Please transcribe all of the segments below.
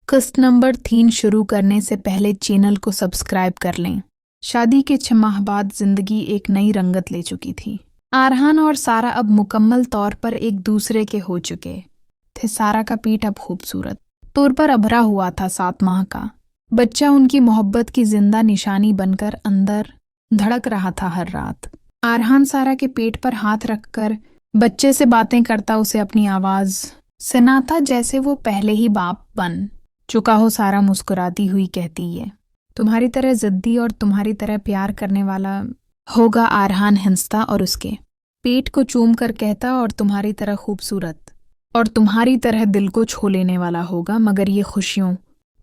किस्त नंबर 3 शुरू करने से पहले चैनल को सब्सक्राइब कर लें। शादी के 6 माह बाद जिंदगी एक नई रंगत ले चुकी थी। आरहान और सारा अब मुकम्मल तौर पर एक दूसरे के हो चुके थे। सारा का पीठ अब खूबसूरत तौर पर अभरा हुआ था। 7 माह का बच्चा उनकी मोहब्बत की जिंदा निशानी बनकर अंदर धड़क रहा था हर रात। आरहान सारा के पेट पर हाथ रखकर बच्चे से बातें करता, उसे अपनी आवाज सुनाता जैसे वो पहले ही बाप बन चुका हो। सारा मुस्कुराती हुई कहती है, तुम्हारी तरह जिद्दी और तुम्हारी तरह प्यार करने वाला होगा। आरहान हंसता और उसके पेट को चूम कर कहता, और तुम्हारी तरह खूबसूरत और तुम्हारी तरह दिल को छू लेने वाला होगा। मगर ये खुशियों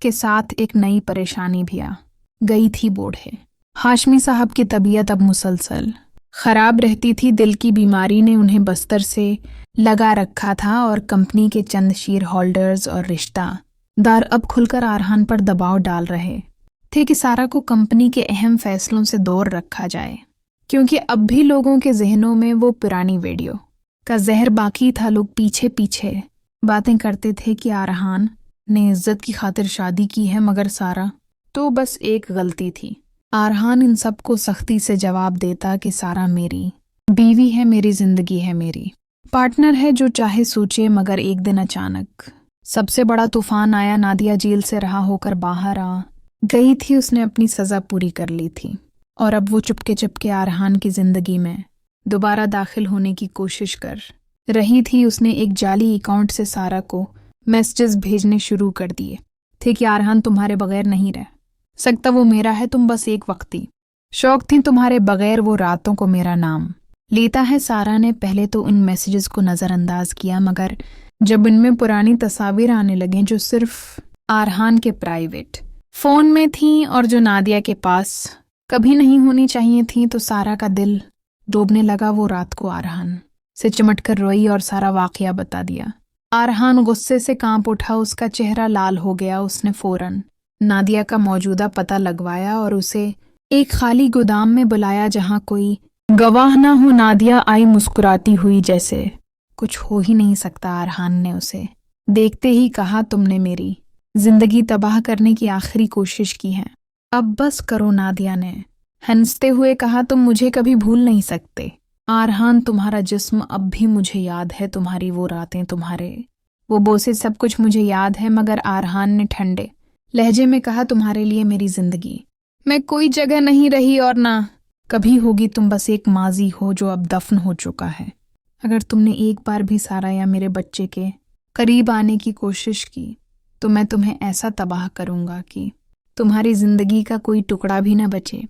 के साथ एक नई परेशानी भी आ गई थी। बूढ़े हाशमी साहब की तबीयत अब मुसलसल खराब रहती थी। दिल की बीमारी ने उन्हें बस्तर से लगा रखा था और कंपनी के चंद शेयर होल्डर्स और रिश्तेदार अब खुलकर आरहान पर दबाव डाल रहे थे कि सारा को कंपनी के अहम फैसलों से दूर रखा जाए, क्योंकि अब भी लोगों के जहनों में वो पुरानी वीडियो का जहर बाकी था। लोग पीछे पीछे बातें करते थे कि आरहान ने इज्जत की खातिर शादी की है, मगर सारा तो बस एक गलती थी। आरहान इन सबको सख्ती से जवाब देता कि सारा मेरी बीवी है, मेरी जिंदगी है, मेरी पार्टनर है, जो चाहे सोचे। मगर एक दिन अचानक सबसे बड़ा तूफान आया। नादिया जेल से रहा होकर बाहर आ गई थी। उसने अपनी सजा पूरी कर ली थी और अब वो चुपके चुपके आरहान की जिंदगी में दोबारा दाखिल होने की कोशिश कर रही थी। उसने एक जाली अकाउंट से सारा को मैसेजेस भेजने शुरू कर दिए थे कि आरहान तुम्हारे बगैर नहीं रह सकता, वो मेरा है, तुम बस एक वक्ती शौक थी तुम्हारे बगैर, वो रातों को मेरा नाम लेता है। सारा ने पहले तो इन मैसेजेस को नज़रअंदाज किया, मगर जब इनमें पुरानी तस्वीरें आने लगें जो सिर्फ आरहान के प्राइवेट फ़ोन में थीं और जो नादिया के पास कभी नहीं होनी चाहिए थी, तो सारा का दिल डूबने लगा। वो रात को आरहान से चिमट कर रोई और सारा वाकया बता दिया। आरहान गुस्से से कांप उठा, उसका चेहरा लाल हो गया। उसने फौरन नादिया का मौजूदा पता लगवाया और उसे एक खाली गोदाम में बुलाया जहां कोई गवाह ना हो। नादिया आई मुस्कुराती हुई, जैसे कुछ हो ही नहीं सकता। आरहान ने उसे देखते ही कहा, तुमने मेरी जिंदगी तबाह करने की आखिरी कोशिश की है, अब बस करो। नादिया ने हंसते हुए कहा, तुम मुझे कभी भूल नहीं सकते आरहान, तुम्हारा जिस्म अब भी मुझे याद है, तुम्हारी वो रातें, तुम्हारे वो बोसे, सब कुछ मुझे याद है। मगर आरहान ने ठंडे लहजे में कहा, तुम्हारे लिए मेरी जिंदगी में कोई जगह नहीं रही और ना कभी होगी। तुम बस एक माजी हो जो अब दफन हो चुका है। अगर तुमने एक बार भी सारा या मेरे बच्चे के करीब आने की कोशिश की तो मैं तुम्हें ऐसा तबाह करूंगा कि तुम्हारी जिंदगी का कोई टुकड़ा भी न बचे।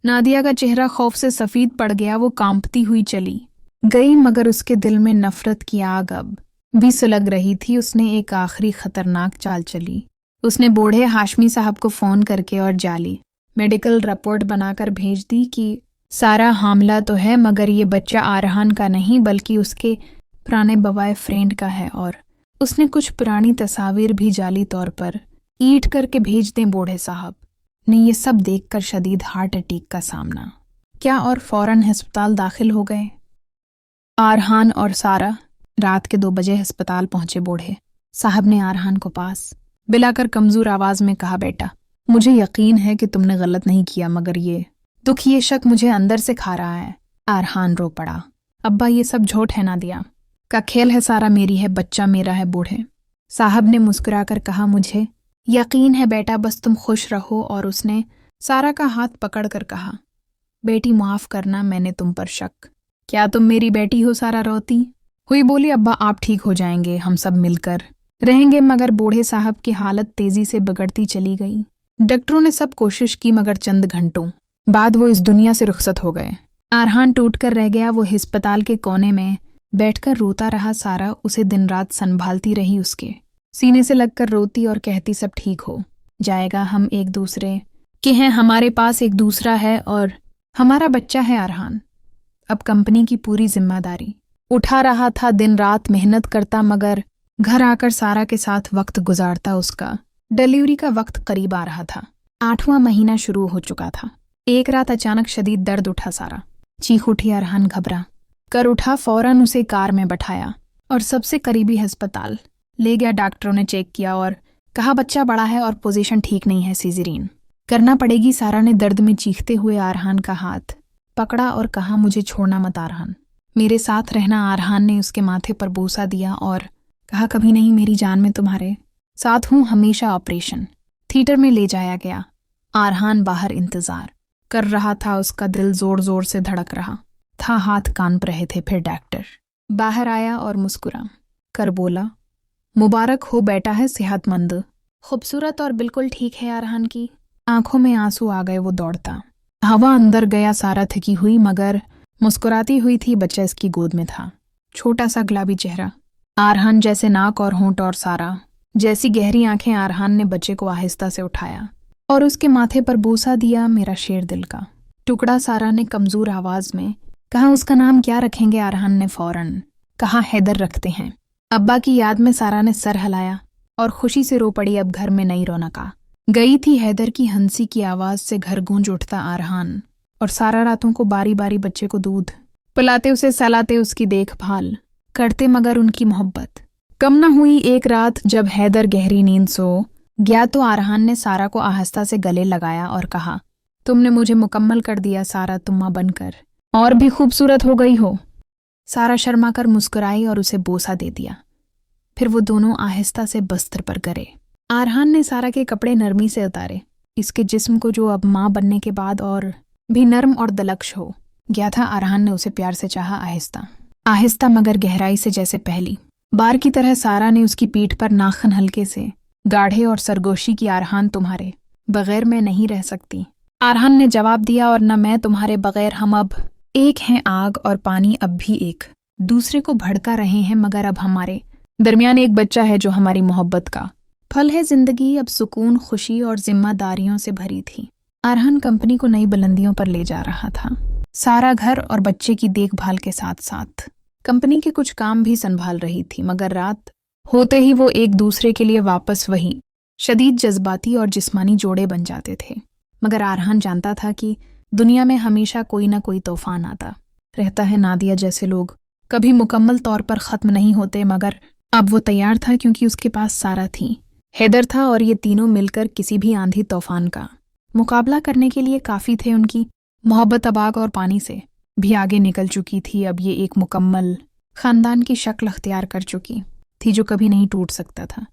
नादिया का चेहरा खौफ से सफ़ेद पड़ गया। वो कांपती हुई चली गई, मगर उसके दिल में नफरत की आग अब भी सुलग रही थी। उसने एक आखिरी खतरनाक चाल चली। उसने बूढ़े हाशमी साहब को फ़ोन करके और जाली मेडिकल रिपोर्ट बनाकर भेज दी कि सारा हामला तो है, मगर ये बच्चा आरहान का नहीं बल्कि उसके पुराने बॉय फ्रेंड का है। और उसने कुछ पुरानी तस्वीर भी जाली तौर पर ईट करके भेज दें। बूढ़े साहब ने ये सब देखकर शदीद हार्ट अटैक का सामना क्या और फौरन अस्पताल दाखिल हो गए। आरहान और सारा रात के 2 बजे अस्पताल पहुंचे। बूढ़े साहब ने आरहान को पास बुलाकर कमजोर आवाज में कहा, बेटा मुझे यकीन है कि तुमने गलत नहीं किया, मगर ये दुख, ये शक मुझे अंदर से खा रहा है। आरहान रो पड़ा, अब्बा ये सब झूठ है, नादिया का खेल है, सारा मेरी है, बच्चा मेरा है। बूढ़े साहब ने मुस्कुराकर कहा, मुझे यकीन है बेटा, बस तुम खुश रहो। और उसने सारा का हाथ पकड़कर कहा, बेटी माफ करना, मैंने तुम पर शक। क्या तुम मेरी बेटी हो? सारा रोती हुई बोली, अब्बा आप ठीक हो जाएंगे, हम सब मिलकर रहेंगे। मगर बूढ़े साहब की हालत तेजी से बिगड़ती चली गई। डॉक्टरों ने सब कोशिश की, मगर चंद घंटों बाद वो इस दुनिया से रुखसत हो गए। आरहान टूट कर रह गया। वो अस्पताल के कोने में बैठकर रोता रहा। सारा उसे दिन रात संभालती रही, उसके सीने से लगकर रोती और कहती, सब ठीक हो जाएगा, हम एक दूसरे के हैं, हमारे पास एक दूसरा है और हमारा बच्चा है। आरहान अब कंपनी की पूरी जिम्मेदारी उठा रहा था, दिन रात मेहनत करता, मगर घर आकर सारा के साथ वक्त गुजारता। उसका डिलीवरी का वक्त करीब आ रहा था। 8वां महीना शुरू हो चुका था। एक रात अचानक शदीद दर्द उठा। सारा चीख उठी। आरहान घबरा कर उठा, फौरन उसे कार में बैठाया और सबसे करीबी अस्पताल ले गया। डॉक्टरों ने चेक किया और कहा बच्चा बड़ा है और पोजीशन ठीक नहीं है, सीजरीन करना पड़ेगी। सारा ने दर्द में चीखते हुए आरहान का हाथ पकड़ा और कहा मुझे छोड़ना मत आरहान, मेरे साथ रहना। आरहान ने उसके माथे पर बोसा दिया और कहा कभी नहीं, मेरी जान में तुम्हारे साथ हूं हमेशा। ऑपरेशन थिएटर में ले जाया गया। आरहान बाहर इंतजार कर रहा था, उसका दिल जोर जोर से धड़क रहा था, हाथ कांप रहे थे। फिर डॉक्टर बाहर आया और मुस्कुरा कर बोला मुबारक हो बेटा है सेहतमंद, खूबसूरत और बिल्कुल ठीक है। आरहान की आंखों में आंसू आ गए, वो दौड़ता हवा अंदर गया। सारा थकी हुई मगर मुस्कुराती हुई थी, बच्चा इसकी गोद में था, छोटा सा गुलाबी चेहरा, आरहान जैसे नाक और होंठ और सारा जैसी गहरी आंखें। आरहान ने बच्चे को आहिस्ता से उठाया और उसके माथे पर बोसा दिया, मेरा शेर दिल का टुकड़ा। सारा ने कमजोर आवाज में कहा उसका नाम क्या रखेंगे? आरहान ने फौरन कहा हैदर रखते हैं। अब्बा की याद में सारा ने सर हिलाया और खुशी से रो पड़ी। अब घर में नई रौनक आ गई थी। हैदर की हंसी की आवाज से घर गूंज उठता। आरहान और सारा रातों को बारी बारी बच्चे को दूध पिलाते, उसे सहलाते, उसकी देखभाल करते, मगर उनकी मोहब्बत कम न हुई। एक रात जब हैदर गहरी नींद सो गया तो आरहान ने सारा को आहिस्ता से गले लगाया और कहा तुमने मुझे मुकम्मल कर दिया सारा, तुम मां बनकर और भी खूबसूरत हो गई हो। सारा शर्मा कर मुस्कुराई और उसे बोसा दे दिया। फिर वो दोनों आहिस्ता से बस्तर पर गिरे। आरहान ने सारा के कपड़े नरमी से उतारे, इसके जिस्म को जो अब मां बनने के बाद और भी नर्म और दलक्ष हो गया था। आरहान ने उसे प्यार से चाहा, आहिस्ता आहिस्ता मगर गहराई से, जैसे पहली बार की तरह। सारा ने उसकी पीठ पर नाखन हल्के से गाढ़े और सरगोशी की। आरहान तुम्हारे बगैर मैं नहीं रह सकती, आरहान ने जवाब दिया, और न मैं तुम्हारे बगैर। हम अब एक हैं, आग और पानी अब भी एक दूसरे को भड़का रहे हैं, मगर अब हमारे दरमियान एक बच्चा है जो हमारी मोहब्बत का फल है। जिंदगी अब सुकून, खुशी और जिम्मेदारियों से भरी थी। आरहान कंपनी को नई बुलंदियों पर ले जा रहा था। सारा घर और बच्चे की देखभाल के साथ साथ कंपनी के कुछ काम भी संभाल रही थी, मगर रात होते ही वो एक दूसरे के लिए वापस वही शदीद जज्बाती और जिस्मानी जोड़े बन जाते थे। मगर आरहान जानता था कि दुनिया में हमेशा कोई ना कोई तूफान आता रहता है। नादिया जैसे लोग कभी मुकम्मल तौर पर ख़त्म नहीं होते, मगर अब वो तैयार था क्योंकि उसके पास सारा थी, हैदर था, और ये तीनों मिलकर किसी भी आंधी तूफान का मुकाबला करने के लिए काफ़ी थे। उनकी मोहब्बत अब आग और पानी से भी आगे निकल चुकी थी। अब ये एक मुकम्मल ख़ानदान की शक्ल अख्तियार कर चुकी थी जो कभी नहीं टूट सकता था।